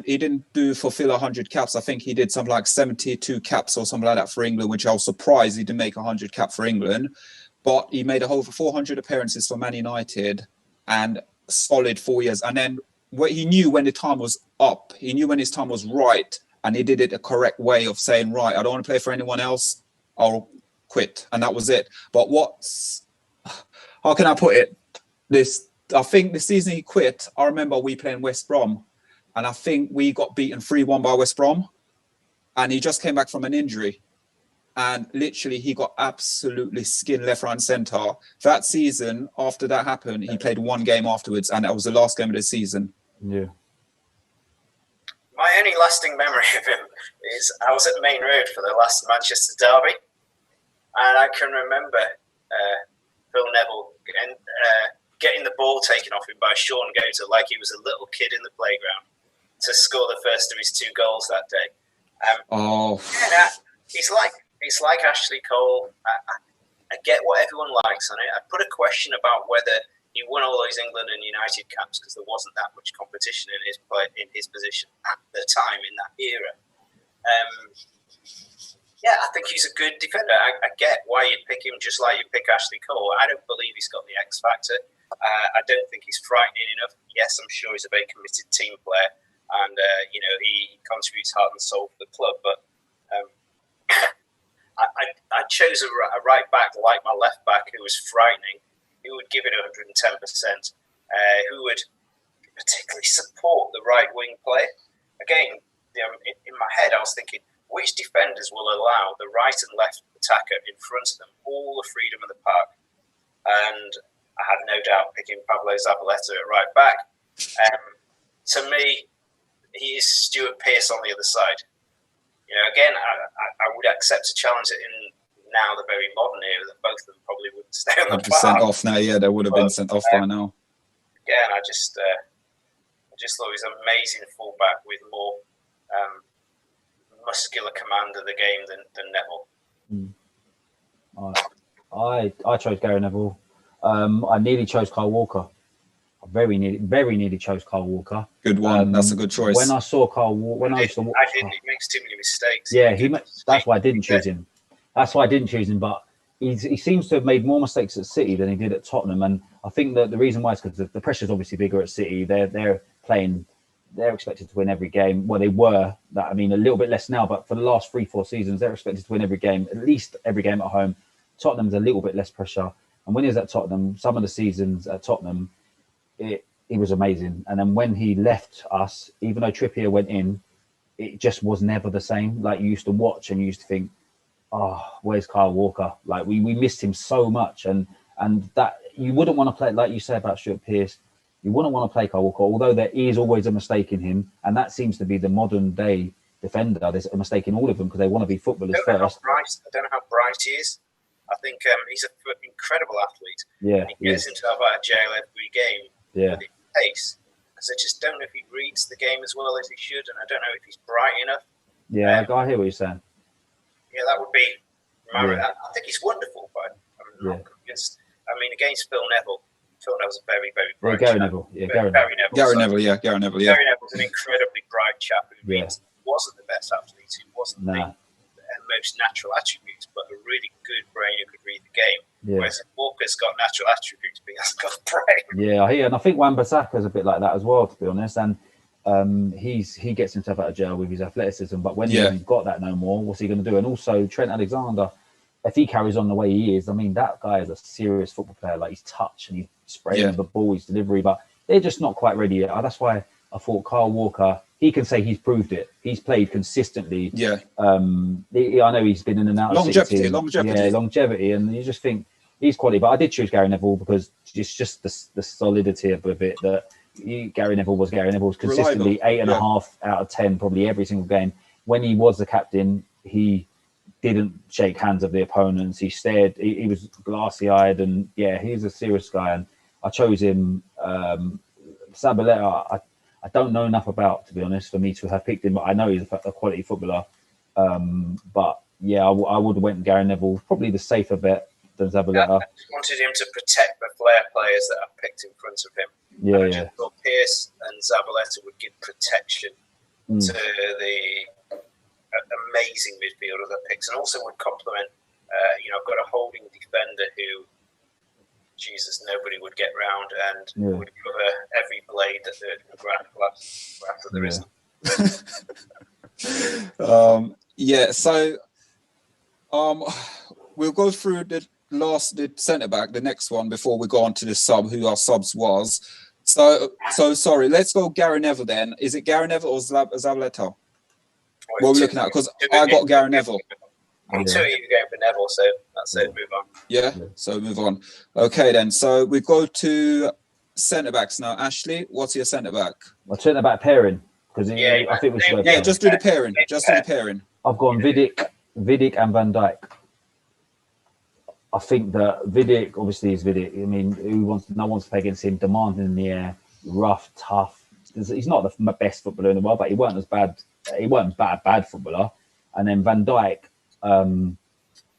he didn't fulfill 100 caps. I think he did something like 72 caps or something like that for England, which I was surprised he didn't make 100 cap for England. But he made over 400 appearances for Man United and solid 4 years. And then what he knew when the time was up, he knew when his time was right, and he did it a correct way of saying, right, I don't want to play for anyone else, I'll quit. And that was it. But how can I put it? I think the season he quit, I remember we playing West Brom, and I think we got beaten 3-1 by West Brom, and he just came back from an injury. And literally, he got absolutely skinned left, right, and centre. That season, after that happened, he played one game afterwards, and that was the last game of the season. Yeah. My only lasting memory of him is I was at Main Road for the last Manchester derby, and I can remember Phil Neville getting the ball taken off him by Sean Goater like he was a little kid in the playground to score the first of his 2 goals that day. He's like Ashley Cole. I get what everyone likes on it. I put a question about whether he won all those England and United caps because there wasn't that much competition in his position at the time in that era. I think he's a good defender. I get why you'd pick him just like you pick Ashley Cole. I don't believe he's got the X factor. I don't think he's frightening enough. Yes, I'm sure he's a very committed team player, and he contributes heart and soul for the club. But I chose a right back like my left back who was frightening, who would give it 110%, who would particularly support the right wing play. Again, in my head, I was thinking, which defenders will allow the right and left attacker in front of them all the freedom of the park? And I had no doubt picking Pablo Zabaleta at right back. To me, he is Stuart Pearce on the other side. Again, I would accept a challenge in now the very modern era that both of them probably wouldn't stay on the park. Sent off now, yeah, they would have been sent off by now. Again, I just thought he was an amazing fullback with more muscular command of the game than Neville. I chose Gary Neville. I nearly chose Kyle Walker. I very nearly chose Kyle Walker. Good one. That's a good choice. When I saw Kyle Walker, he makes too many mistakes. Yeah, that's why I didn't choose him. But he seems to have made more mistakes at City than he did at Tottenham, and I think that the reason why is because the pressure's obviously bigger at City. They're playing. They're expected to win every game. Well, they were. A little bit less now, but for the last 3-4 seasons, they're expected to win every game, at least every game at home. Tottenham's a little bit less pressure. And when he was at Tottenham, some of the seasons at Tottenham, he was amazing. And then when he left us, even though Trippier went in, it just was never the same. Like, you used to watch and you used to think, oh, where's Kyle Walker? Like, we missed him so much. And that you wouldn't want to play, like you say about Stuart Pearce, you wouldn't want to play Kyle Walker, although there is always a mistake in him. And that seems to be the modern day defender. There's a mistake in all of them because they want to be footballers first. I don't know how bright he is. I think he's an incredible athlete. Yeah, he gets into out of jail every game with his pace. Because I just don't know if he reads the game as well as he should, and I don't know if he's bright enough. Yeah, I hear what you're saying. Yeah, that would be. I think he's wonderful, but I'm not convinced. Against Phil Neville. Phil Neville's a very, very bright Gary chap. Neville. Yeah, Gary Neville. Gary Neville's an incredibly bright chap who wasn't the best athlete, who wasn't the most natural attributes, but a really good brain who could read the game. Yeah. Whereas Walker's got natural attributes, but he hasn't got a brain. Yeah, I hear, and I think Wan-Bissaka's a bit like that as well, to be honest. And he gets himself out of jail with his athleticism, but when he's got that no more, what's he going to do? And also Trent Alexander, if he carries on the way he is, that guy is a serious football player. Like, his touch and he's spraying the ball, his delivery, but they're just not quite ready yet. That's why I thought Kyle Walker, he can say he's proved it. He's played consistently. Yeah. I know he's been in and out of longevity. Yeah, longevity. And you just think he's quality. But I did choose Gary Neville because it's just the solidity of it that Gary Neville was consistently 8.5 out of 10, probably every single game. When he was the captain, he didn't shake hands of the opponents. He stared. He was glassy-eyed, and he's a serious guy. And I chose him. Zabaleta, I don't know enough about, to be honest, for me to have picked him, but I know he's a quality footballer. But I would have went Gary Neville, probably the safer bet than Zabaleta. I just wanted him to protect the flair players that I picked in front of him. I thought Pearce and Zabaleta would give protection to the amazing midfielder that picks, and also would complement. I've got a holding defender who, Jesus, nobody would get round and would cover every blade that the Mcgrath class after there isn't. So we'll go through the centre back, the next one, before we go on to the sub, who our subs was. So sorry, let's go Gary Neville then. Is it Gary Neville or Zabaleta? What are we looking at? Because I got Gary Neville. I'm two of you going for Neville, so that's it. Move on. Yeah, so move on. Okay, then. So we go to centre backs now. Ashley, what's your centre back? My centre back pairing, because I think we should. Yeah, just do the pairing. Just do the pairing. I've gone Vidic and Van Dijk. I think that Vidic obviously is Vidic. I mean, no one wants to play against him. Demanding in the air, rough, tough. He's not the best footballer in the world, but he weren't as bad. He weren't a bad footballer. And then Van Dijk,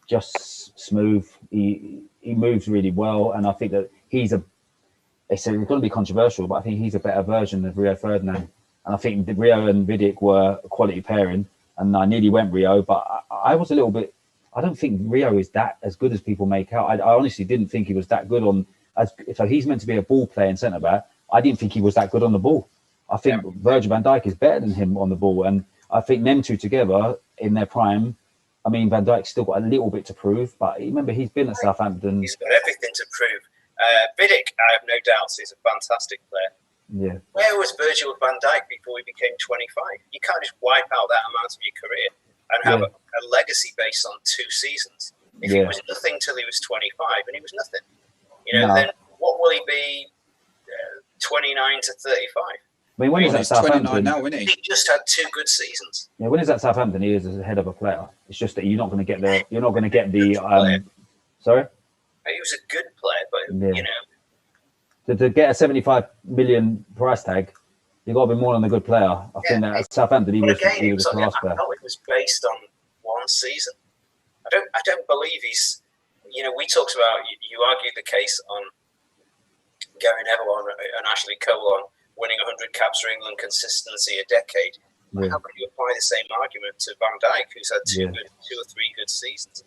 just smooth. He moves really well, and I think that he's it's going to be controversial, but I think he's a better version of Rio Ferdinand. And I think Rio and Vidic were a quality pairing, and I nearly went Rio, but I was a little bit. I don't think Rio is that as good as people make out. I honestly didn't think he was that good so he's meant to be a ball playing centre back. I didn't think he was that good on the ball. I think Virgil van Dijk is better than him on the ball, and I think them two together in their prime. I mean, Van Dijk's still got a little bit to prove, but remember, he's been at Southampton. He's got everything to prove. Vidic, I have no doubts, he's a fantastic player. Yeah. Where was Virgil van Dijk before he became 25? You can't just wipe out that amount of your career and have a legacy based on 2 seasons. If he was nothing till he was 25, and he was nothing, then what will he be 29 to 35? I mean, when he's at Southampton, 29 now, isn't he? He just had 2 good seasons. Yeah, when he's at Southampton, he is a head of a player. It's just that you're not going to get the. You're not going to get the. Sorry. He was a good player, but to get a 75 million price tag, you got to be more than a good player. I think that at Southampton he was a class player. It was based on 1 season. I don't believe he's. We talked about. You argued the case on Gary Neville and Ashley Cole on winning 100 caps for England, consistency a decade. Yeah. How can you apply the same argument to Van Dijk, who's had 2 or 3 good seasons?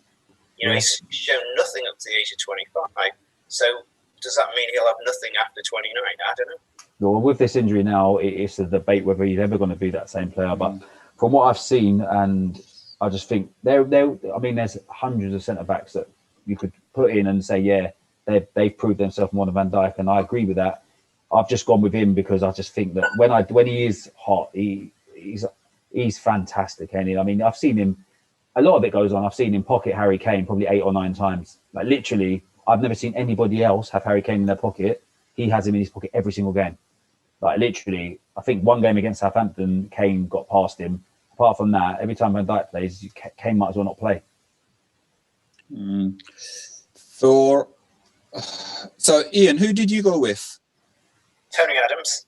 He's shown nothing up to the age of 25. So does that mean he'll have nothing after 29? I don't know. Well, with this injury now, it's a debate whether he's ever going to be that same player. But from what I've seen, and I just think there's hundreds of centre backs that you could put in and say, they've proved themselves more than Van Dijk, and I agree with that. I've just gone with him because I just think that when he is hot, he's fantastic. And I mean, I've seen him. A lot of it goes on. I've seen him pocket Harry Kane probably 8 or 9 times. Like literally, I've never seen anybody else have Harry Kane in their pocket. He has him in his pocket every single game. Like literally, I think one game against Southampton, Kane got past him. Apart from that, every time Van Dijk plays, Kane might as well not play. So Ian, who did you go with? Tony Adams.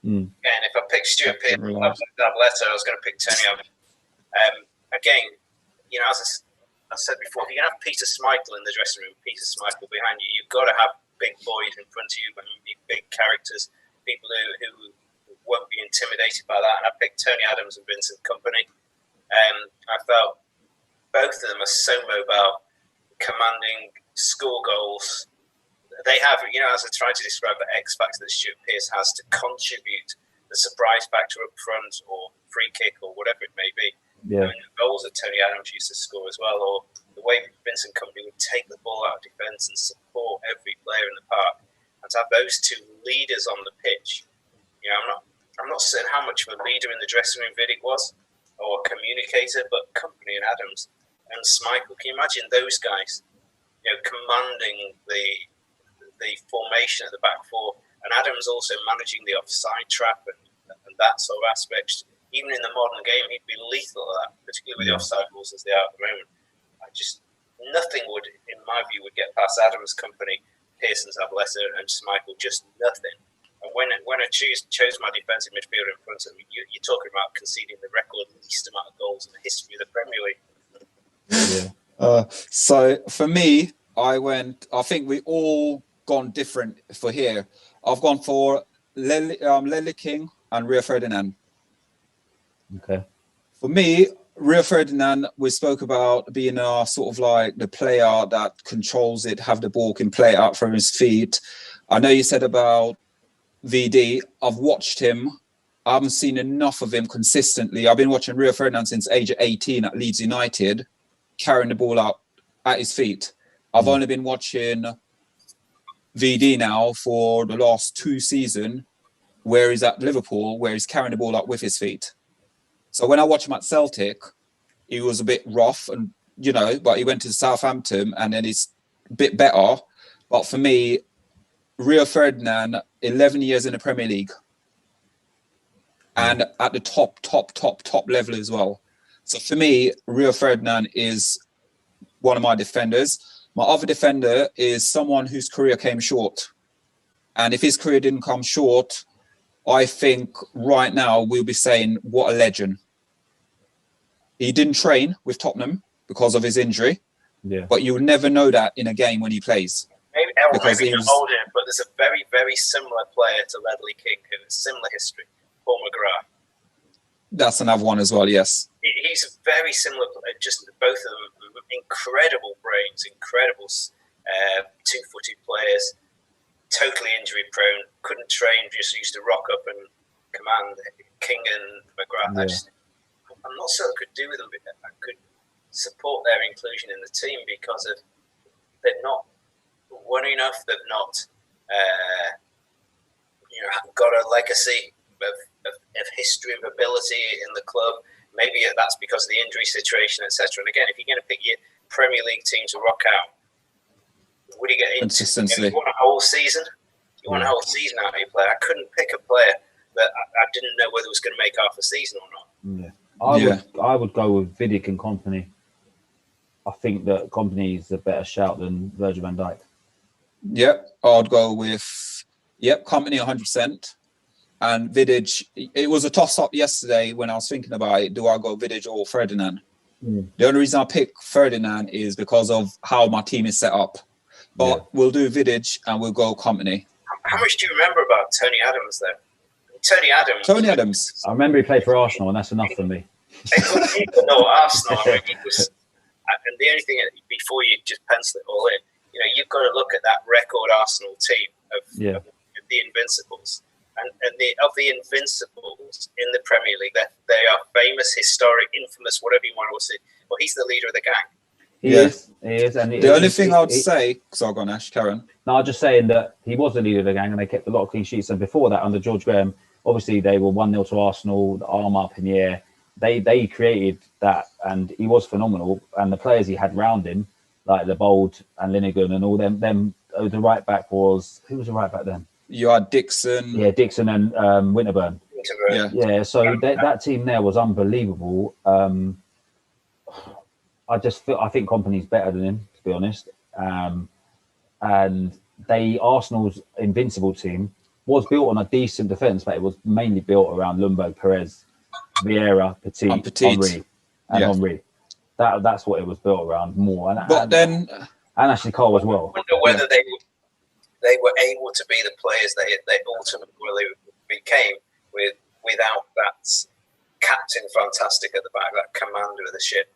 And if I picked Stuart Pearce and Zabaleta, I was going to pick Tony Adams. Again, as I said before, if you're going to have Peter Schmeichel in the dressing room, Peter Schmeichel behind you, you've got to have big boys in front of you, and big characters, people who won't be intimidated by that. And I picked Tony Adams and Vincent Kompany. I felt both of them are so mobile, commanding, score goals. They have, as I tried to describe the X factor that Stuart Pearce has to contribute the surprise factor up front or free kick or whatever it may be. Yeah. I mean, the goals that Tony Adams used to score as well, or the way Vincent Kompany would take the ball out of defence and support every player in the park. And to have those 2 leaders on the pitch, I'm not certain how much of a leader in the dressing room Vidic was, or a communicator, but Kompany and Adams and Schmeichel. Can you imagine those guys, commanding the formation at the back 4, and Adams also managing the offside trap and that sort of aspect. Even in the modern game, he'd be lethal at that, particularly with the offside rules as they are at the moment. Nothing would, in my view, would get past Adams' Kompany, Pearson, Zabaleta, and Schmeichel. Just nothing. And when I chose my defensive midfielder in front of me, you're talking about conceding the record least amount of goals in the history of the Premier League. Yeah. So for me, I think we all gone different for here. I've gone for Lely King and Rio Ferdinand. Okay. For me, Rio Ferdinand, we spoke about being sort of like the player that controls it, have the ball, can play it out from his feet. I know you said about VD. I've watched him. I haven't seen enough of him consistently. I've been watching Rio Ferdinand since age of 18 at Leeds United, carrying the ball out at his feet. I've only been watching VD now for the last 2 seasons, where he's at Liverpool, where he's carrying the ball up with his feet. So when I watch him at Celtic, he was a bit rough, and but he went to Southampton and then he's a bit better. But for me, Rio Ferdinand, 11 years in the Premier League, and at the top level as well. So for me, Rio Ferdinand is one of my defenders. My other defender is someone whose career came short. And if his career didn't come short, I think right now we'll be saying, what a legend. He didn't train with Tottenham because of his injury. Yeah. But you'll never know that in a game when he plays. Maybe you're older, but there's a very, very similar player to Ledley King who has similar history, Paul Mcgrath. That's another one as well, yes. He's a very similar, just both of them, incredible brains, incredible two-footed players, totally injury prone, couldn't train, just used to rock up and command. King and Mcgrath, I'm not sure I could do with them, but I could support their inclusion in the team because of they're not won enough, they've not got a legacy of history of ability in the club. Maybe that's because of the injury situation, etc. And again, if you're going to pick your Premier League team to rock out, would you get into consistency? You want a whole season? You want a whole season out of your player? I couldn't pick a player that I didn't know whether it was going to make half a season or not. I would go with Vidic and Kompany. I think that Kompany is a better shout than Virgil van Dijk. Yep, I'd go with Kompany 100%. And Vidic, it was a toss-up yesterday when I was thinking about it. Do I go Vidic or Ferdinand? The only reason I pick Ferdinand is because of how my team is set up. But we'll do Vidic and we'll go Kompany. How much do you remember about Tony Adams, though? Tony Adams. I remember he played for Arsenal, and that's enough for me. Arsenal. I mean, he was, and the only thing before you just pencil it all in, you've got to look at that record Arsenal team of the Invincibles. And of the Invincibles in the Premier League, they are famous, historic, infamous, whatever you want to say. Well, he's the leader of the gang. He is. And the only thing I would say, so go on, Ash, Karen. No, I'm just saying that he was the leader of the gang, and they kept a lot of clean sheets. And before that, under George Graham, obviously they were 1-0 to Arsenal, the arm up in the air. They created that, and he was phenomenal. And the players he had round him, like the Bold and Linegan and all them. The right back was, who was the right back then? You had Dixon. Yeah, Dixon and Winterburn. Yeah. So that team there was unbelievable. I think Kompany's better than him, to be honest. And Arsenal's Invincible team was built on a decent defence, but it was mainly built around Ljungberg, Perez, Vieira, Petit. Henry. That's what it was built around more. And Ashley Cole as well. I wonder whether they were able to be the players they ultimately became without that captain fantastic at the back, that commander of the ship.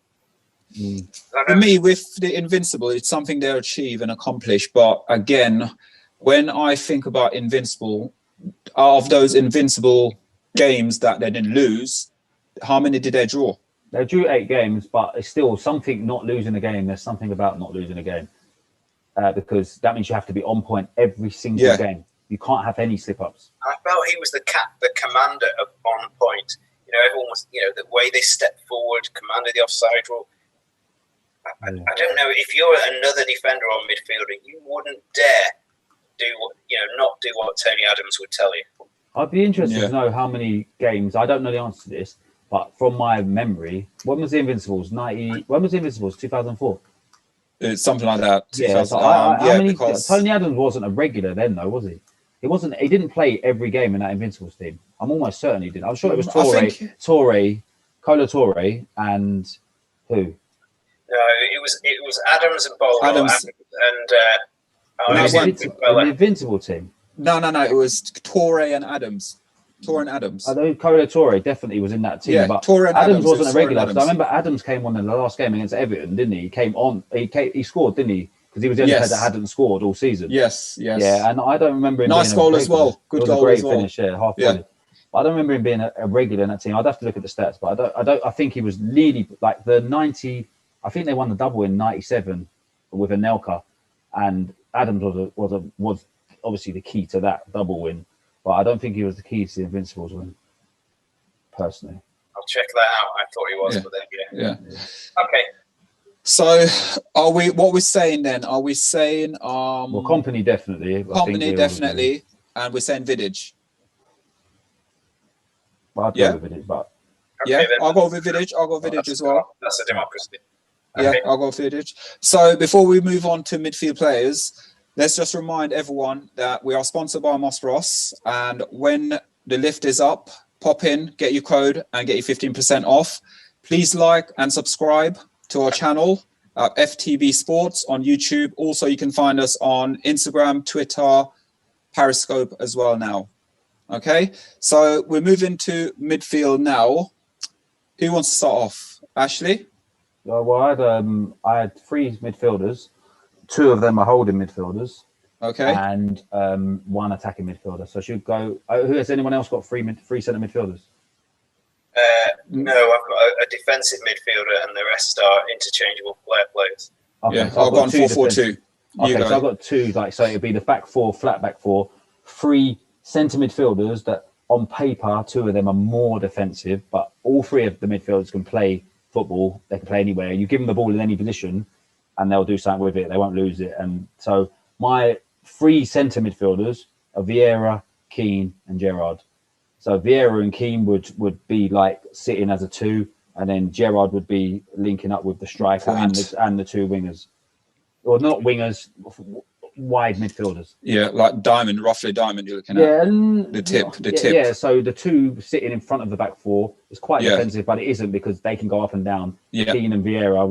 For me, with the Invincible, it's something they achieve and accomplish. But again, when I think about Invincible, of those Invincible games that they didn't lose, how many did they draw? They drew 8 games, but it's still something not losing a game. There's something about not losing a game. Because that means you have to be on point every single game. You can't have any slip-ups. I felt he was the commander of on point. Everyone was, the way they stepped forward, commanded the offside rule. I don't know, if you're another defender on midfielder, you wouldn't dare not do what Tony Adams would tell you. I'd be interested to know how many games. I don't know the answer to this, but from my memory, when was the Invincibles? 2004. It's something like that. Because Tony Adams wasn't a regular then, though, was he? He wasn't. He didn't play every game in that Invincibles team. I'm almost certain he didn't. I'm sure it was Cola Torre, and who? No, it was Adams and Bolo. Adams and the Invincible team. No. It was Torre and Adams. Torre and Adams. I know Corey Torre definitely was in that team, Yeah, but Torre and Adams wasn't a Torre and regular. Because I Adams. remember Adams came on in the last game against Everton, didn't he? He came on. He scored, didn't he? Because he was the only player that hadn't scored all season. Yes. Yeah, and I don't remember him Nice being goal a as well. Good it was goal a great as well. finish, half volley. I don't remember him being a regular in that team. I'd have to look at the stats, but I think he was nearly like the 90. I think they won the double in '97 with Anelka, and Adams was obviously the key to that double win, but I don't think he was the key to the Invincibles win. Personally, I'll check that out. I thought he was, but then yeah. Okay. So, what we're saying then? Are we saying well, Company definitely. Company definitely, and we're saying Vidic. Well, I'd go with Vidic, but okay, I'll go with Vidic. I'll go with Vidic as well. That's a democracy. Yeah, Okay. I'll go with Vidic. So before we move on to midfield players, let's just remind everyone that we are sponsored by Moss Ross, and when the lift is up, pop in, get your code, and get your 15% off. Please like and subscribe to our channel, FTB Sports on YouTube. Also, you can find us on Instagram, Twitter, Periscope as well now. Okay, so we're moving to midfield now. Who wants to start off? Ashley? Well, I had 3 midfielders. 2 of them are holding midfielders. Okay. And 1 attacking midfielder. So should go. Who has anyone else got 3 centre midfielders? No, I've got a defensive midfielder, and the rest are interchangeable players. Okay, Yeah, so I've gone 4-4-2. Okay, so I've got 2. So it'd be the back 4, flat back 4, 3 centre midfielders that on paper 2 of them are more defensive, but all 3 of the midfielders can play football. They can play anywhere. You give them the ball in any position, and they'll do something with it. They won't lose it. And so my 3 centre midfielders are Vieira, Keane, and Gerrard. So Vieira and Keane would be like sitting as a 2, and then Gerrard would be linking up with the striker and the 2 wingers, or not wingers, wide midfielders. Yeah, like roughly diamond. You're looking at. Yeah, and the tip. Yeah, so the 2 sitting in front of the back 4 is quite defensive, but it isn't because they can go up and down. Yeah. Keane and Vieira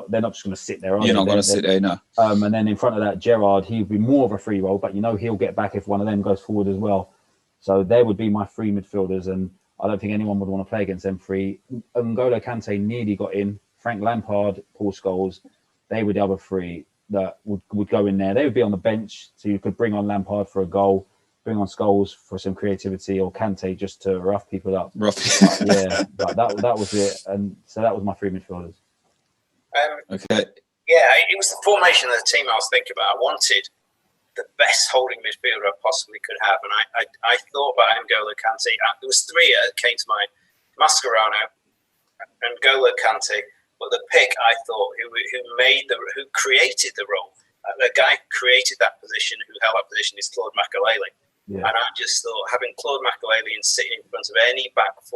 they're not just going to sit there. You're not going to sit there, no. And then in front of that, Gerrard, he'd be more of a free roll, but he'll get back if one of them goes forward as well. So they would be my 3 midfielders, and I don't think anyone would want to play against them 3. N'Golo Kante nearly got in. Frank Lampard, Paul Scholes, they were the other 3 that would go in there. They would be on the bench, so you could bring on Lampard for a goal, bring on Scholes for some creativity, or Kante just to rough people up. But that was it. And so that was my 3 midfielders. Okay. Yeah, it was the formation of the team I was thinking about. I wanted the best holding midfielder I possibly could have, and I thought about N'Golo Kante. There was 3 that came to mind: Mascherano, N'Golo Kante, but the pick I thought who created the role, the guy who created that position, who held that position, is Claude Makélélé. Yeah. And I just thought having Claude Makélélé sitting in front of any back 4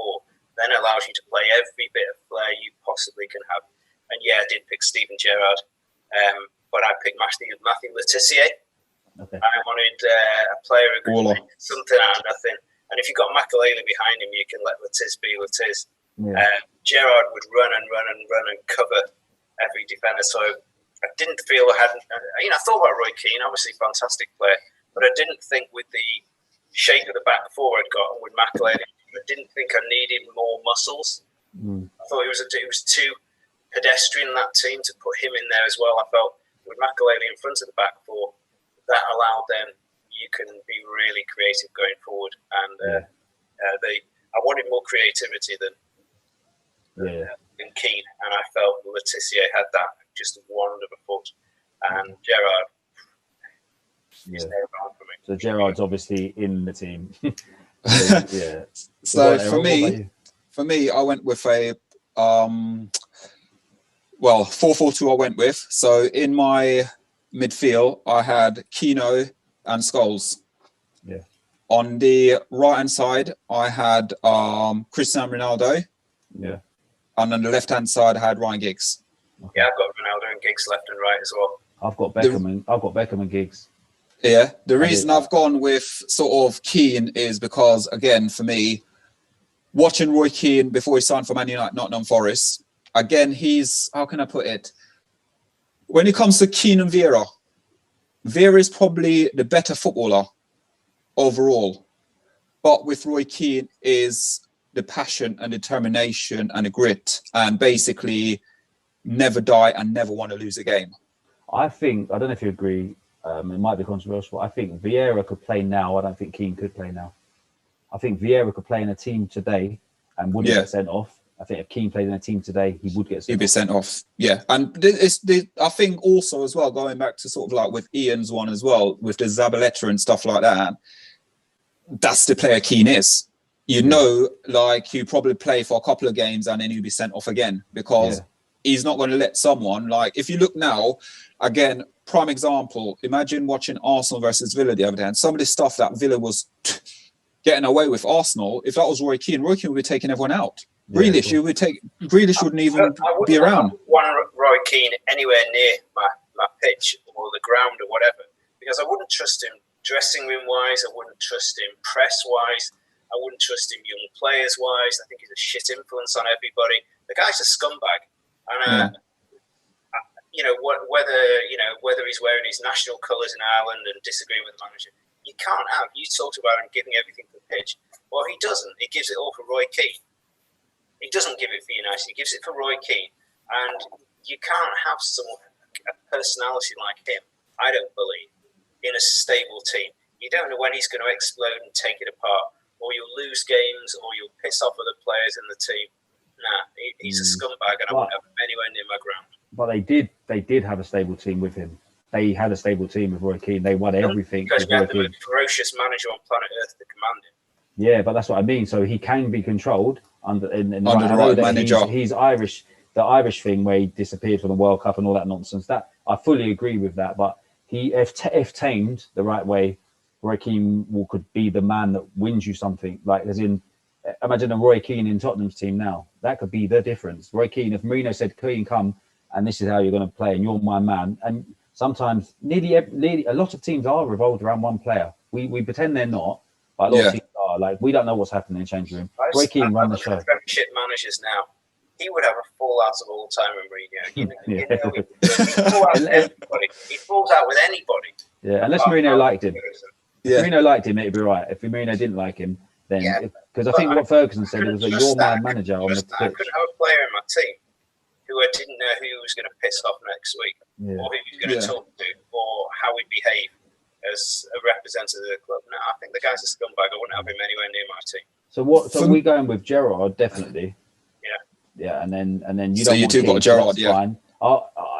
then allows you to play every bit of flair you possibly can have. And yeah, I did pick Steven Gerrard, but I picked Matthew Le Tissier. Okay. I wanted a player who could make something out of nothing. And if you've got Makélélé behind him, you can let Letiz be Letiz. Yeah. Gerrard would run and cover every defender. So I didn't feel I thought about Roy Keane, obviously fantastic player, but I didn't think with the shape of the back 4 I'd got and with Makélélé, I didn't think I needed more muscles. I thought it was too pedestrian, that team, to put him in there as well. I felt with Makélélé in front of the back 4, that allowed them, you can be really creative going forward. And I wanted more creativity than Keane, and I felt Le Tissier had that just one of a foot. And Gerrard is there around for me. So Gerrard's obviously in the team. So for me, I went with a 4-4-2 I went with. So in my midfield, I had Kino and Scholes. Yeah. On the right-hand side, I had Cristiano Ronaldo. Yeah. And on the left-hand side, I had Ryan Giggs. Okay. Yeah, I've got Ronaldo and Giggs left and right as well. I've got Beckham and Giggs. Yeah. The reason I've gone with sort of Keane is because, again, for me, watching Roy Keane before he signed for Man United, Nottingham Forest, again, he's, how can I put it? When it comes to Keane and Vieira is probably the better footballer overall. But with Roy Keane is the passion and determination and the grit, and basically never die and never want to lose a game. I think, I don't know if you agree, it might be controversial. I think Vieira could play now. I don't think Keane could play now. I think Vieira could play in a team today and wouldn't get sent off. I think if Keane played in a team today, he would get sent off. He'd be sent off. Yeah. And I think also as well, going back to sort of like with Ian's one as well, with the Zabaleta and stuff like that, that's the player Keane is. You know, like you probably play for a couple of games and then you'll be sent off again because he's not going to let someone, like, if you look now, again, prime example, imagine watching Arsenal versus Villa the other day, and some of the stuff that Villa was getting away with Arsenal, if that was Roy Keane would be taking everyone out. Grealish, Grealish wouldn't even be around. I wouldn't want Roy Keane anywhere near my pitch or the ground or whatever, because I wouldn't trust him dressing room wise, I wouldn't trust him press wise, I wouldn't trust him young players wise. I think he's a shit influence on everybody. The guy's a scumbag. And whether he's wearing his national colours in Ireland and disagreeing with the manager, you can't have. You talked about him giving everything for the pitch. Well, he doesn't. He gives it all for Roy Keane. He doesn't give it for United. He gives it for Roy Keane. And you can't have a personality like him, I don't believe, in a stable team. You don't know when he's going to explode and take it apart, or you'll lose games, or you'll piss off other players in the team. Nah, he's a scumbag, and I wouldn't have him anywhere near my ground. But they did have a stable team with him. They had a stable team with Roy Keane. They won everything. Because we had the most ferocious manager on planet Earth to command him. Yeah, but that's what I mean. So he can be controlled under the right manager. He's Irish. The Irish thing where he disappeared from the World Cup and all that nonsense. That I fully agree with that. But if tamed the right way, Roy Keane could be the man that wins you something. Like, as in, imagine a Roy Keane in Tottenham's team now. That could be the difference. Roy Keane, if Mourinho said, Keane, come, and this is how you're going to play, and you're my man. And sometimes, nearly a lot of teams are revolved around one player. We pretend they're not, but a lot of teams are. Like, we don't know what's happening in the changing room. Roy Keane run the show. Premiership managers now, he would have a fallout of all time with Mourinho. He falls out with anybody. Yeah, unless Mourinho liked him. If Mourinho liked him, it'd be right. If Mourinho didn't like him, then because I think what Ferguson said was that you're my manager on the pitch. I couldn't have a player in my team who I didn't know who was going to piss off next week, or who he was going to talk to, or how he'd behave as a representative of the club. No, I think the guy's a scumbag. I wouldn't have him anywhere near my team. So are we going with Gerrard? Definitely. Yeah, and then you don't. So you two got Gerrard, fine.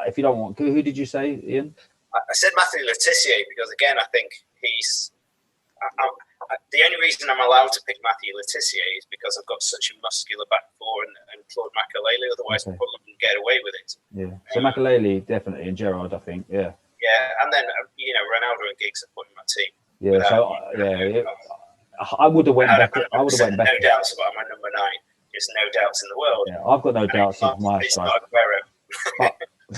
If you don't want, who did you say, Ian? I said Matthew Le Tissier because again, I think he's. The only reason I'm allowed to pick Matthew Le Tissier is because I've got such a muscular back four and Claude Makélélé. Otherwise, I probably wouldn't get away with it. Yeah. So Makélélé definitely, and Gerrard, I think. Yeah. Yeah, and then Ronaldo and Giggs are put in my team. Yeah. I would have went back. I would have went back. No doubts about my number 9. Just no doubts in the world. Yeah, I've got no doubts of my strike.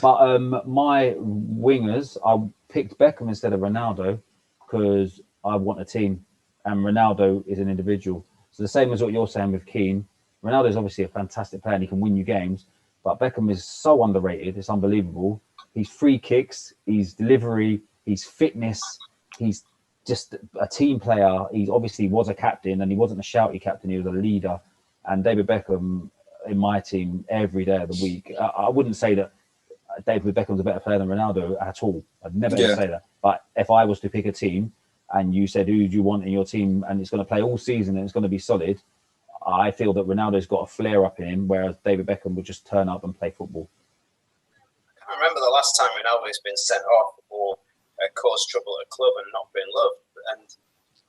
But my wingers, I picked Beckham instead of Ronaldo because I want a team, and Ronaldo is an individual. So the same as what you're saying with Keane, Ronaldo is obviously a fantastic player and he can win you games, but Beckham is so underrated. It's unbelievable. He's free kicks, he's delivery, he's fitness, he's just a team player. He obviously was a captain, and he wasn't a shouty captain, he was a leader. And David Beckham in my team every day of the week. I wouldn't say that David Beckham's a better player than Ronaldo at all. I'd never ever say that. But if I was to pick a team and you said, who do you want in your team, and it's going to play all season and it's going to be solid, I feel that Ronaldo's got a flare up in him, whereas David Beckham would just turn up and play football. I remember the last time Ronaldo's been sent off or caused trouble at a club and not been loved. And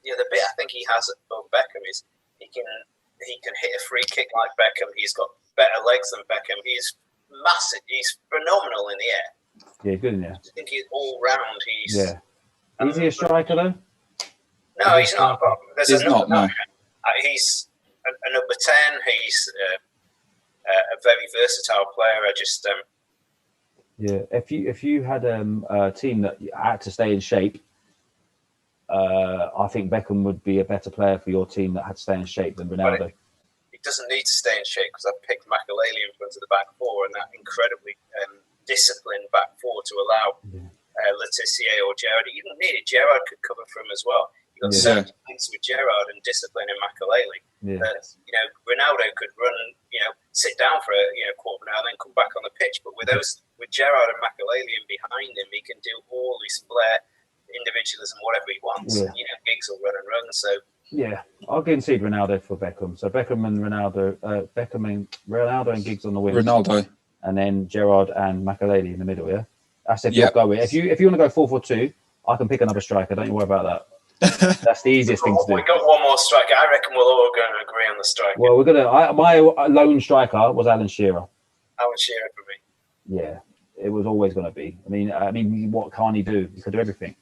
the bit I think he has above Beckham is he can hit a free kick like Beckham. He's got better legs than Beckham. He's massive. He's phenomenal in the air. Yeah, good in there. I think he's all round. Is he a striker though? No, he's not. He's not. No. He's a number 10. He's a very versatile player. I just. If you had a team that had to stay in shape, I think Beckham would be a better player for your team that had to stay in shape than Ronaldo. He doesn't need to stay in shape because I picked Makélélé in front of the back four, and that incredibly disciplined back four to allow Le Tissier or Gerrard. You didn't need it. Gerrard could cover for him as well. You've got so many things with Gerrard and discipline in Makelele that, you know, Ronaldo could run, you know, sit down for a quarter of an hour and then come back on the pitch. But with Gerrard and Makelele and behind him, he can do all his flair, individualism, whatever he wants. Yeah. And, you know, Giggs will run and run. So yeah, I'll concede Ronaldo for Beckham. So Beckham and Ronaldo and Giggs on the wing. Ronaldo. And then Gerrard and Makelele in the middle, yeah? That's if you're going. If you want to go 4-4-2, I can pick another striker. Don't you worry about that. That's the easiest thing to do. We got one more striker. I reckon we're all going to agree on the striker. Well, we're gonna. My lone striker was Alan Shearer. Alan Shearer for me. Yeah, it was always going to be. I mean, what can't he do? He could do everything.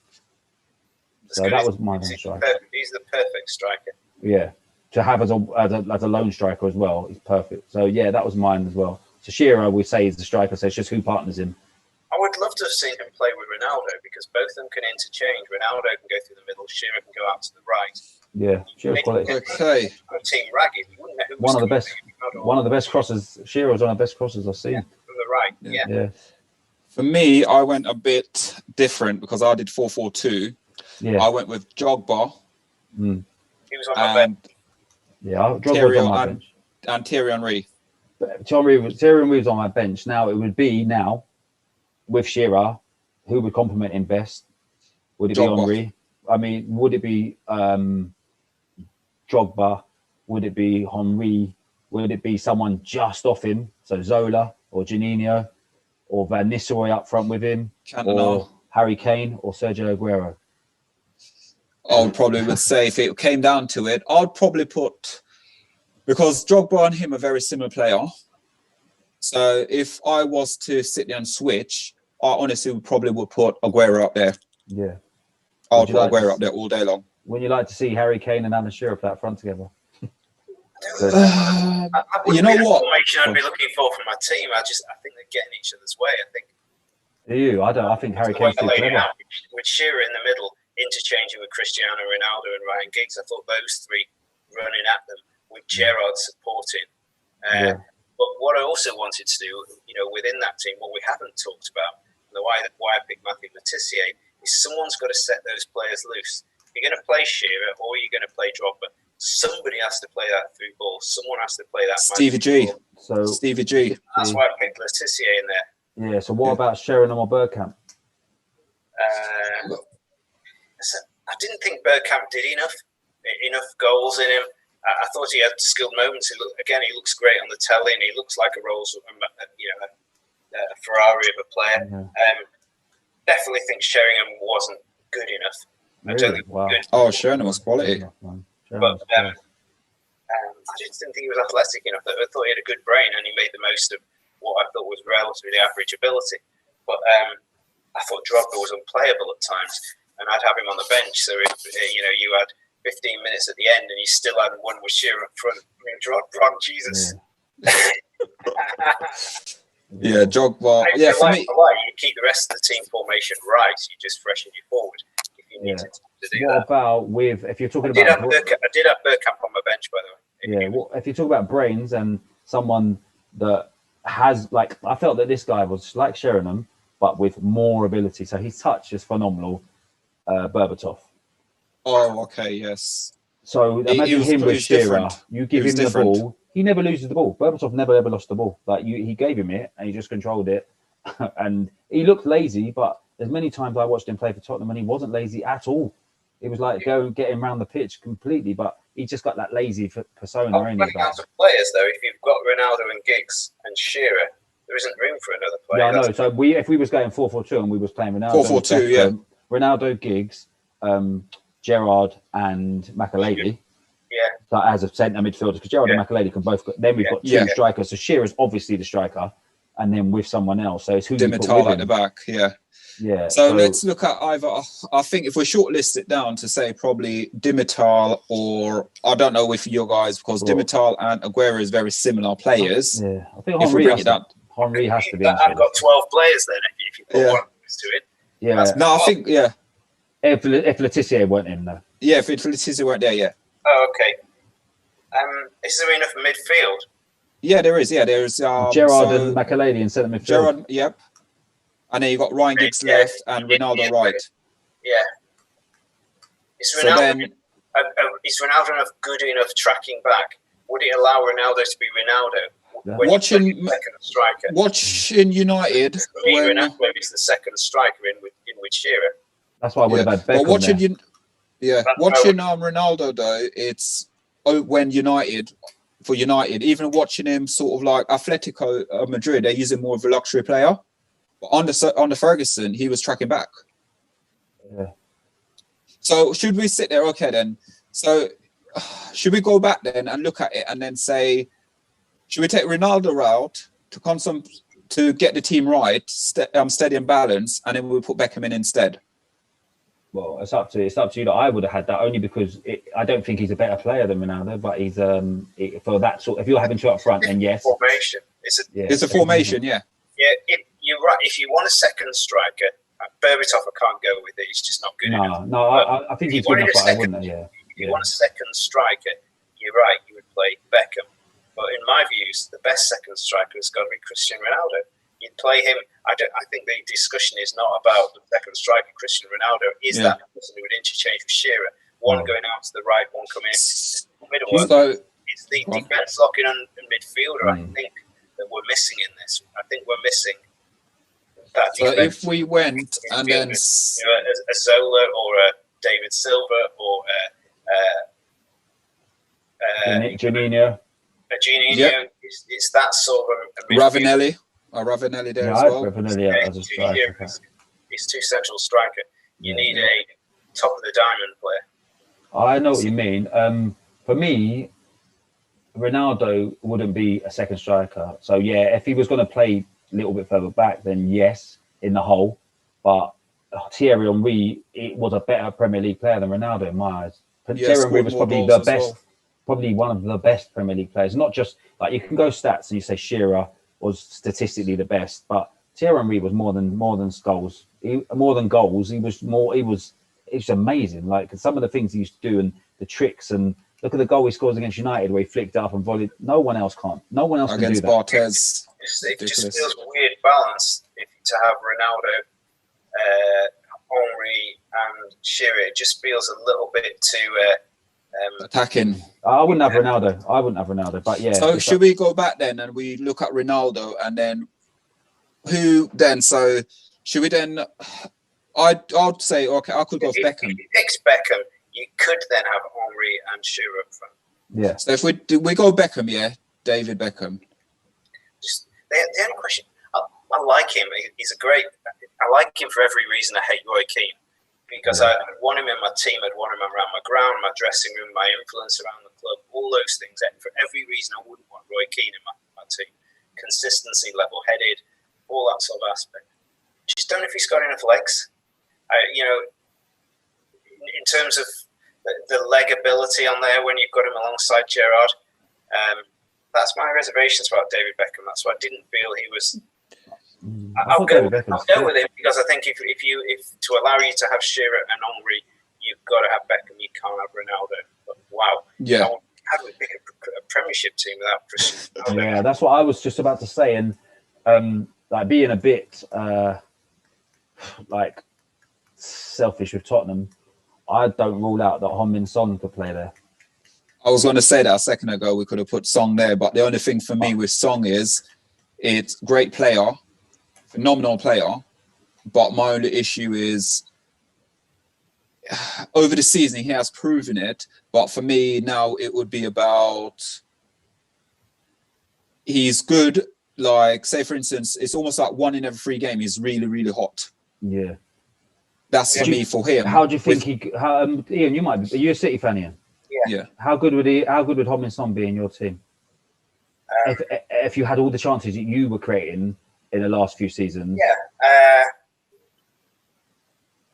So that was my lone striker. He's the perfect striker. Yeah, to have as a lone striker as well, he's perfect. So yeah, that was mine as well. So Shearer, we say, is the striker. So it's just who partners him. I would love to have seen him play with Ronaldo because both of them can interchange. Ronaldo can go through the middle, Shearer can go out to the right. Yeah, Shearer's quality. Okay. Team ragged. You wouldn't know who One of the best crosses. Shearer was one of the best crosses I've seen. From the right, yeah. For me, I went a bit different because I did 4-4-2. Yeah. I went with Jogba. He was on my bench. Yeah, Drogba was on my bench. And Thierry Henry. Thierry Henry was on my bench. Now it would be with Shearer, who would complement him best? Would it be Henry? I mean, would it be Drogba? Would it be Henry? Would it be someone just off him? So Zola or Juninho or Van Nistelrooy up front with him? Or Harry Kane or Sergio Aguero? I probably would say if it came down to it, I'd probably put, because Drogba and him are very similar player. So if I was to sit there and switch, I honestly would put Aguero up there. Yeah. I would put Aguero up there all day long. Wouldn't you like to see Harry Kane and Alan Shearer play up front together? You know what? Formation I'd be looking for from my team. I think they're getting each other's way. Do you? I don't. I think Harry Kane's too clever. With Shearer in the middle, interchanging with Cristiano Ronaldo and Ryan Giggs, I thought those three running at them with Gerrard supporting. But what I also wanted to do, within that team, what we haven't talked about, and why I picked Matthew Le Tissier, is someone's got to set those players loose. If you're going to play Shearer or you're going to play Drogba, somebody has to play that through ball. Someone has to play that. Stevie G. So Stevie G. That's why I picked Le Tissier in there. Yeah. So what about Sheringham or Bergkamp? I didn't think Bergkamp did enough goals in him. I thought he had skilled moments. He looks great on the telly, and he looks like a Ferrari of a player. Yeah. Definitely think Sheringham wasn't good enough. Really? I don't think good. Oh, Sheringham was quality. But I just didn't think he was athletic enough. I thought he had a good brain, and he made the most of what I thought was relatively average ability. But I thought Drogba was unplayable at times, and I'd have him on the bench. So if you had 15 minutes at the end, and you still had one with Shearer up front. I mean, Drogba, Jesus. Yeah, Drogba. Yeah, for me, you keep the rest of the team formation right. You just freshen you forward if you need to do what that. About if you're talking I did about? I did have Bergkamp on my bench, by the way. Yeah, well, if you talk about brains and someone that has, I felt that this guy was like Sheringham, but with more ability. So his touch is phenomenal. Berbatov. Oh, okay, yes. So imagine him with Shearer. Different. You give him the ball. He never loses the ball. Berbatov never ever lost the ball. He gave him it and he just controlled it. And he looked lazy, but there's many times I watched him play for Tottenham and he wasn't lazy at all. It was like go and get him around the pitch completely, but he just got that lazy persona. Running out of players, though, if you've got Ronaldo and Giggs and Shearer, there isn't room for another player. Yeah, I know. So if we was going 4-4-2 and we was playing Ronaldo, 4-4-2, yeah. Ronaldo, Giggs, Gerrard and Makelele. Yeah. So as a centre midfielder, because Gerrard and Makelele can both. Then we've got two strikers. So Shearer's obviously the striker, and then with someone else. So it's who you put with at him. the back. Yeah. Yeah. So let's look at either. I think if we shortlist it down to say probably Dimitar, or I don't know if you guys, because Dimitar and Aguero is very similar players. Yeah. I think if we bring it down, Henry has to be. I've got 12 players then. If you put one of those to it. Yeah. No, I think If Le Tissier weren't in though. Yeah, if Le Tissier weren't there, yeah. Oh, okay. Is there enough midfield? Yeah, there is. Yeah, there's Gerrard and Makelele in centre midfield. Gerrard, yep. And then you got Ryan Giggs left and Ronaldo right. Yeah. Is So Ronaldo, then, is Ronaldo enough good enough tracking back? Would it allow Ronaldo to be Ronaldo? When watching second striker, United, for me, when Ronaldo is the second striker in with Shearer. That's why I would have had but Beckham watching Ronaldo though, it's when for United, even watching him sort of like Atletico Madrid, they're using more of a luxury player. But under Ferguson, he was tracking back. Yeah. So should we sit there? Okay, then. So should we go back then and look at it and then say, should we take Ronaldo route to get the team right, steady and balanced, and then we'll put Beckham in instead? Well, it's up to you. I would have had that only because I don't think he's a better player than Ronaldo, but he's for that sort. If you're having two up front, then yes. Formation. It's a formation, yeah. Yeah, you're right. If you want a second striker, Berbatov, I can't go with it. He's just not good enough. No, I think he's good enough, but I wouldn't. Yeah. If you want a second striker, you're right. You would play Beckham. But in my views, the best second striker has got to be Cristiano Ronaldo. You'd play him. I think the discussion is not about the second striker, Cristiano Ronaldo. Is that the person who would interchange with Shearer? One going out to the right, one coming in the middle. It's the defence locking on midfielder, I think, that we're missing in this. I think we're missing that defense. So if we went and then a Zola or a David Silva or Juninho. It's that sort of a Ravanelli there as well. Ravanelli as a striker. He's two central striker. You need a top of the diamond player. I know what you mean. For me, Ronaldo wouldn't be a second striker. So yeah, if he was going to play a little bit further back, then yes, in the hole. But Thierry Henry, it was a better Premier League player than Ronaldo in my eyes. Thierry Henry was probably the best, probably one of the best Premier League players. Not just like you can go stats and you say Shearer was statistically the best, but Thierry Henry was more than goals. More than goals, he was amazing. Like some of the things he used to do and the tricks, and look at the goal he scores against United where he flicked it up and volleyed. No one else can do that. Against Barthez. It just feels a weird balance to have Ronaldo, Henry, and Shearer. It just feels a little bit too attacking. I wouldn't have Ronaldo. But yeah. So should we go back then and we look at Ronaldo and then who then? So should we then? I'd say okay. I could go with Beckham. If you pick Beckham, you could then have Henry and Shearer up front. Yeah. So if we go Beckham, David Beckham. Just the only question, I like him. He's a great. I like him for every reason. I hate Roy Keane because I want him in my team. I'd want him around my ground, my dressing room, my influence around the club. All those things. For every reason, I wouldn't want Roy Keane in my team. Consistency, level-headed, all that sort of aspect. Just don't know if he's got enough legs. In terms of the leg ability on there when you've got him alongside Gerrard, that's my reservations about David Beckham. That's why I didn't feel he was. I'll go with him because I think if to allow you to have Shearer and Henry, you've got to have Beckham. You can't have Ronaldo. But wow, how do we pick a Premiership team without Cristiano Ronaldo? Yeah, that's what I was just about to say, and like being a bit like selfish with Tottenham, I don't rule out that Heung-min Son could play there. I was going to say that a second ago. We could have put Song there, but the only thing for me with Song is it's great player, phenomenal player, but my only issue is over the season he has proven it. But for me now, it would be about he's good. Like say for instance, it's almost like 1 in every 3 games. He's really, really hot. Yeah. That's for me for him. How do you think Ian, you might be. Are you a City fan, Ian? Yeah. How good would Heung-min Son be in your team? If you had all the chances that you were creating in the last few seasons.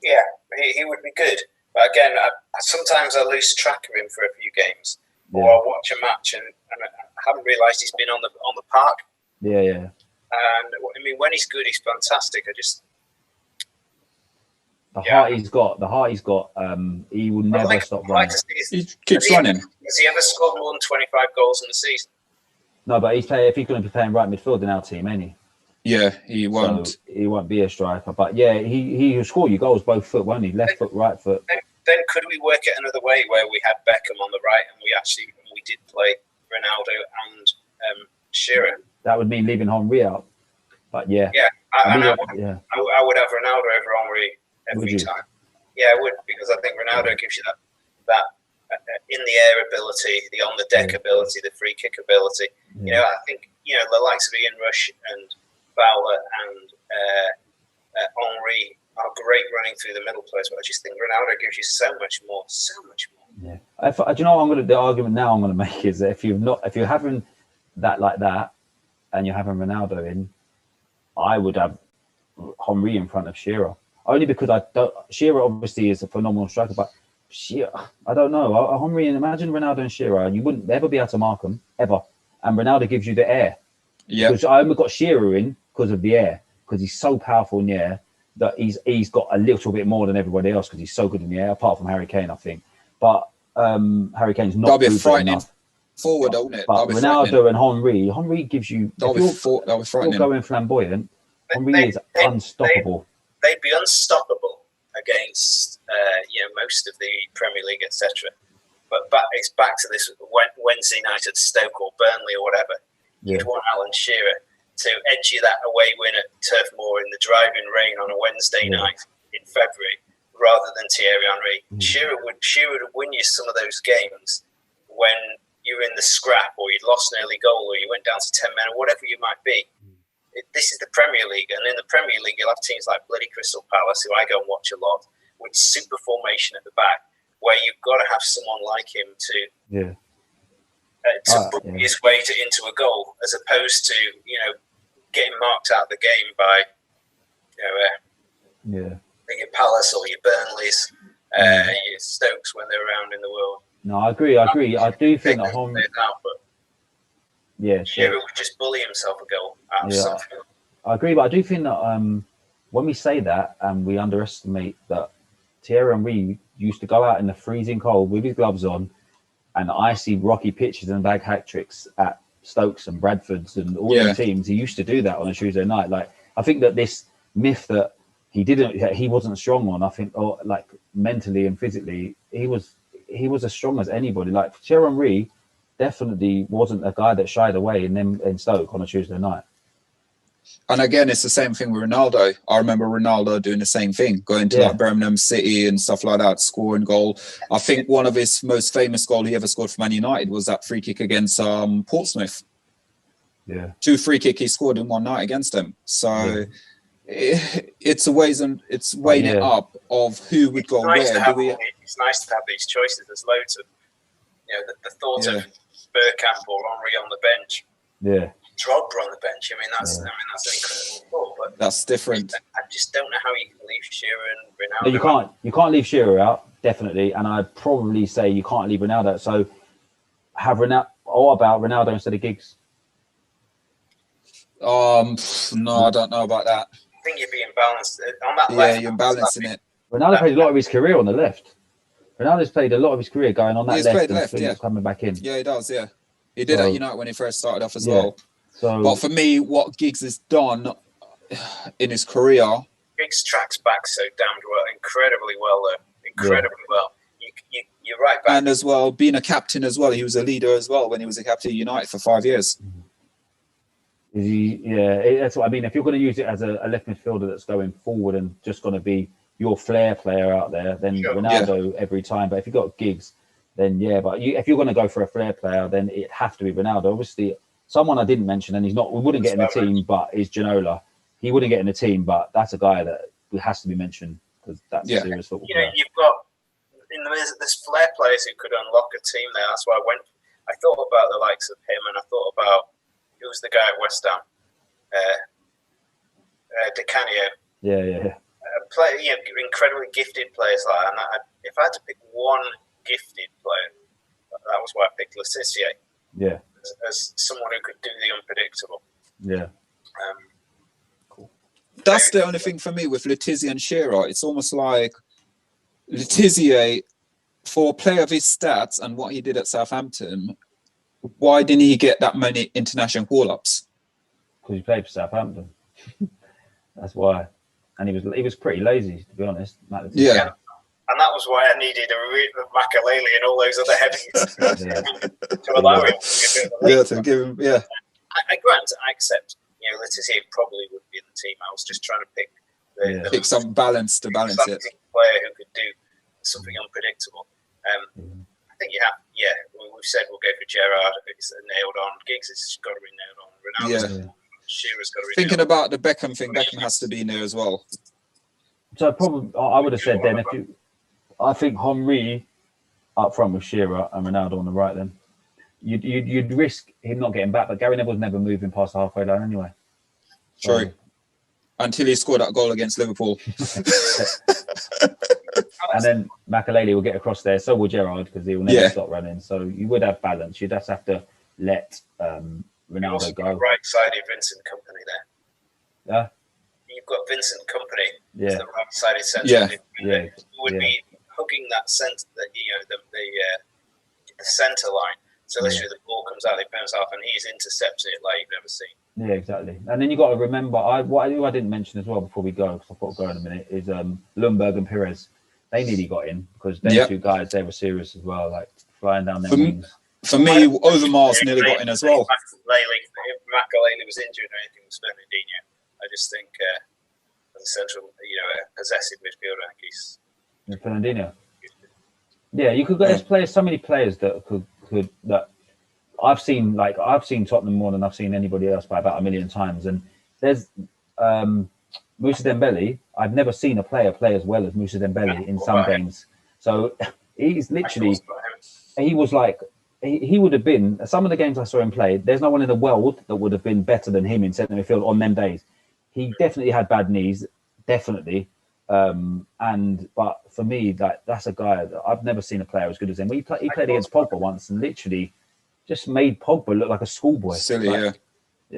He would be good. But again, sometimes I lose track of him for a few games, or I'll watch a match and I haven't realised he's been on the park. Yeah. And I mean, when he's good, he's fantastic. The heart he's got, he will never stop running. He keeps running. Has he ever scored more than 25 goals in the season? No, but if he's going to be playing right midfield in our team, ain't he? Yeah, he won't. So he won't be a striker. But yeah, he will score you goals both foot, won't he? Left foot, right foot. then could we work it another way where we had Beckham on the right and we did play Ronaldo and Shearer? That would mean leaving Henry out. But yeah. Yeah, I would have Ronaldo over Henry every time. Yeah, I would, because I think Ronaldo gives you that in the air ability, the on the deck ability, the free kick ability. You know, I think the likes of Ian Rush and Fowler and Henry are great running through the middle players, but I just think Ronaldo gives you so much more. Yeah, do you know what the argument now I'm going to make is that if you're having that like that, and you're having Ronaldo in, I would have Henry in front of Shearer. Only because Shearer obviously is a phenomenal striker, but I don't know. Henry, and imagine Ronaldo and Shearer, you wouldn't ever be able to mark them ever, and Ronaldo gives you the air. Yeah, because I only got Shearer in because of the air, because he's so powerful in the air that he's got a little bit more than everybody else because he's so good in the air, apart from Harry Kane, I think. But Harry Kane's not good enough forward, don't it? But Ronaldo and Henry gives you. If you're going flamboyant, Henry is unstoppable. They'd be unstoppable against most of the Premier League, etc. But it's back to this Wednesday night at Stoke or Burnley or whatever. Yeah. You'd want Alan Shearer to edge you that away win at Turf Moor in the driving rain on a Wednesday night in February, rather than Thierry Henry. Shearer would win you some of those games when you were in the scrap, or you'd lost an early goal, or you went down to 10 men, or whatever you might be. This is the Premier League, and in the Premier League, you'll have teams like bloody Crystal Palace, who I go and watch a lot, with super formation at the back, where you've got to have someone like him to book his way into a goal, as opposed to getting marked out of the game by your Palace or your Burnleys, your Stokes when they're around in the world. No, I agree. I do think that Henry. Shearer would just bully himself a goal out of something. I agree, but I do think that when we say that and we underestimate that Thierry Henry used to go out in the freezing cold with his gloves on and icy rocky pitches and bag hat tricks at Stokes and Bradfords and all the teams. He used to do that on a Tuesday night. Like, I think that this myth that he wasn't strong on, I think, or like mentally and physically, he was as strong as anybody. Like Thierry Henry definitely wasn't a guy that shied away in Stoke on a Tuesday night. And again, it's the same thing with Ronaldo. I remember Ronaldo doing the same thing, going to like Birmingham City and stuff like that, scoring goal. I think one of his most famous goals he ever scored for Man United was that free kick against Portsmouth. Yeah, 2 free kick he scored in one night against them. So it's weighing it up of who would go where. It's nice to have these choices. There's loads of the thought of Bergkamp or Henry on the bench. Yeah. Drogba on the bench. I mean, that's an incredible goal, but that's different. I just don't know how you can leave Shearer and Ronaldo. No, you can't leave Shearer out, definitely, and I'd probably say you can't leave Ronaldo out. So have Ronaldo. What about Ronaldo instead of Giggs? No, I don't know about that. I think you're being balanced on that left. Yeah, you're balancing it. Ronaldo played a lot of his career on the left. Ronaldo's played a lot of his career going on that left, coming back in. Yeah, he does. Yeah, he did at United when he first started off as well. But for me, what Giggs has done in his career, Giggs tracks back so damned well, incredibly well, well. You're right back, and as well being a captain as well. He was a leader as well when he was a captain of United for 5 years. That's what I mean. If you're going to use it as a left midfielder that's going forward and just going to be your flair player out there, then Ronaldo every time. But if you've got Giggs, then if you're going to go for a flair player, then it'd have to be Ronaldo. Obviously, someone I didn't mention, and we wouldn't get in the team, but is Ginola. He wouldn't get in the team, but that's a guy that has to be mentioned because that's a serious football player. You've got there's flair players who could unlock a team there. That's why I thought about the likes of him, and I thought about who's the guy at West Ham, Di Canio. Yeah. Incredibly gifted players like that. And if I had to pick one gifted player, that was why I picked Letitia. Yeah. As someone who could do the unpredictable. Yeah. Cool. That's the only thing for me with Letitia and Shearer. It's almost like Letitia, for a player of his stats and what he did at Southampton, why didn't he get that many international call-ups? Because he played for Southampton. That's why. And he was pretty lazy, to be honest. And that was why I needed a Makaleli and all those other heavies to allow him to give him, I grant, I accept, Letizia probably would be in the team. I was just trying to pick pick some balance to balance it. Player who could do something unpredictable. I think we've said we'll go for Gerrard. It's nailed on. Giggs has got to be nailed on. Ronaldo's Shearer's got to be thinking nailed about the Beckham thing. Beckham has to be in there as well. So probably I would have said then I think Henry up front with Shearer and Ronaldo on the right. Then you'd risk him not getting back, but Gary Neville's never moving past the halfway line anyway. True. Until he scored that goal against Liverpool. And then Makaleli will get across there. So will Gerrard, because he will never stop running. So you would have balance. You'd just have to let Ronaldo go. Right-sided Vincent Kompany there. Yeah. You've got Vincent Kompany. Yeah. The right-sided centre. Yeah. Would be hugging that centre, the centre line. So literally the ball comes out, it bounces off, and he's intercepting it like you've never seen. Yeah, exactly. And then you got to remember, what I didn't mention as well before we go, because I've got to go in a minute, is Lundberg and Perez. They nearly got in because those two guys, they were serious as well, like flying down their wings. For me, Overmars nearly got in as well. If Makaleli was injured or anything with Fernandinho, I just think as a central, a possessive midfielder, I think he's Fernandinho. Yeah, you could get players. So many players that could that I've seen Tottenham more than I've seen anybody else by about 1 million times. And there's Moussa Dembele. I've never seen a player play as well as Moussa Dembele in some games. So he's literally, he was like, he would have been, some of the games I saw him play, there's no one in the world that would have been better than him in centre midfield on them days. He definitely had bad knees, definitely. But for me, that's a guy that I've never seen a player as good as him. He played against Pogba once and literally just made Pogba look like a schoolboy. Silly, I thought about him. I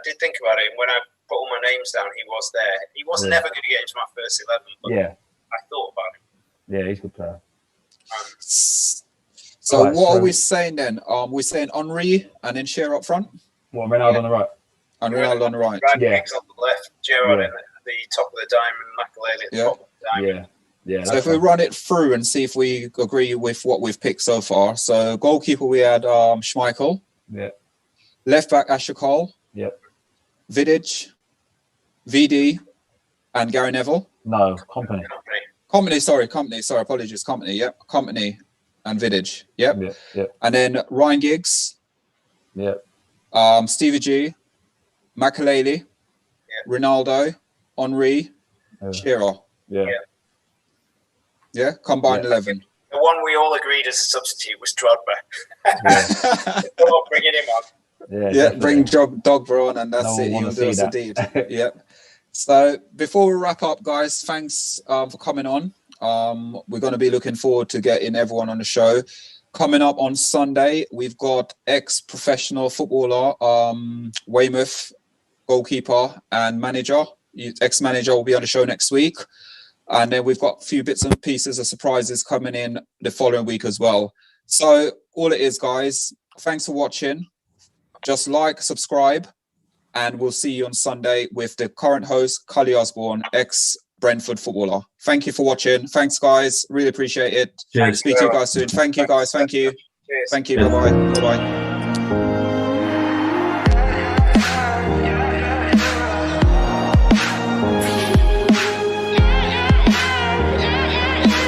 did think about it. When I put all my names down, he was there. He was never going to get into my first 11, but I thought about him. Yeah, he's a good player. So what are we saying then? We're saying Henry and then Shearer up front? What, Ronaldo on the right? And Ronaldo on the right. Giggs on the left, Gerrard at the top of the diamond, Makaleli at the top of the diamond. Yeah. So if we run it through and see if we agree with what we've picked so far. So goalkeeper, we had Schmeichel. Yeah. Left back, Asher Cole. Yep. Vidic, VD, and Gary Neville. No, Kompany. Kompany, sorry, apologies. Kompany, yep. Kompany and Vidic, yep. Yep. And then Ryan Giggs. Yep. Stevie G, Makaleli, Ronaldo, Henry, Shearer. Yeah, combined 11. The one we all agreed as a substitute was Drogba. We're bringing him on. Yeah, bring Dogba on, and that's it. He'll do us a deed. Yep. So before we wrap up, guys, thanks for coming on. We're going to be looking forward to getting everyone on the show. Coming up on Sunday, we've got ex-professional footballer, Weymouth goalkeeper and manager. Ex-manager will be on the show next week. And then we've got a few bits and pieces of surprises coming in the following week as well. So all it is, guys, thanks for watching. Just like, subscribe, and we'll see you on Sunday with the current host, Cully Osborne, ex-Brentford footballer. Thank you for watching. Thanks, guys. Really appreciate it. Cheers. Speak to you guys soon. Thank you, guys. Thank you. Cheers. Thank you. Bye-bye. Bye-bye.